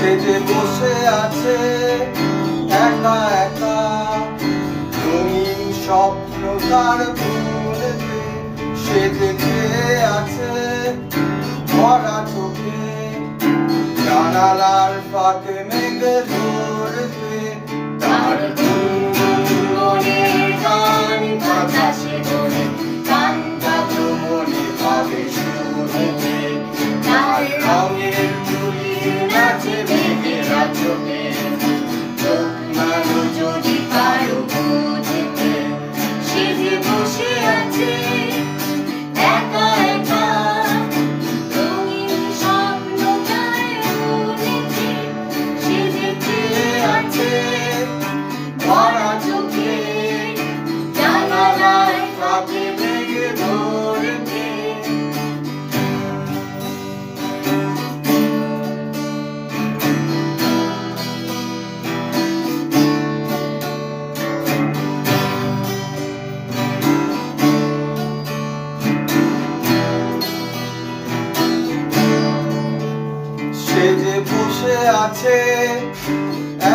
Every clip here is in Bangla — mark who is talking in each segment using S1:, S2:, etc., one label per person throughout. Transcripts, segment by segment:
S1: সে যে বসে আছে একা একা, রঙিন স্বপ্ন তার ভুলেতে। সে যে চেয়ে আছে ভরা চোখে, জানালার ফাঁকে মেঘ ধরতে।
S2: তার গুনগুন মনের গান বাতাসে দোলে, গানটা ভ্রমণে ভাবে শুনেতে। তার রঙের তুলির নাচে মেঘেরা চোখে, চোখ মানো যদি পারো বুঝতে। সে যে বসে আছে একা একা, রঙিন স্বপ্ন তার মনেতে। সে যে চেয়ে আছে ভরা চোখে, জানালায় ফাঁকে মেঘ ধরতে।
S1: সে যে বসে আছে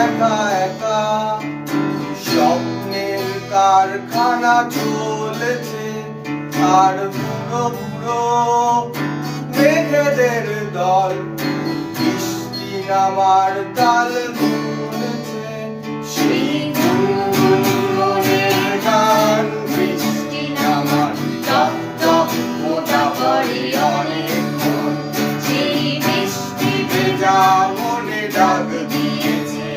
S1: একা একা, স্বপ্নের কারখানা চলেছে। আর বুড়ো বুড়ো মেঘেদের দল বৃষ্টি নামার তাল গুনছে।
S2: সেই গুনগুন মনের গান বৃষ্টি নামার টপ টপ মোটা করে অনেকক্ষণ। সেই বৃষ্টি
S1: ভেজা মনে ডাক
S2: দিয়েছে,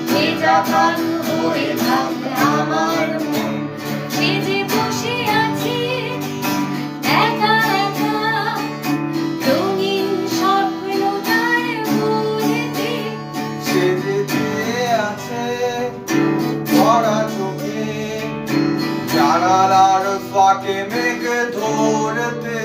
S2: ভেজা কান হয়ে থাক আমার মন। সে যে বসে আছে একা একা, রঙিন স্বপ্ন তার ভুলেতে।
S1: সে যে চেয়ে আছে ভরা চোখে, জানালার ফাঁকে মেঘ ধরতে।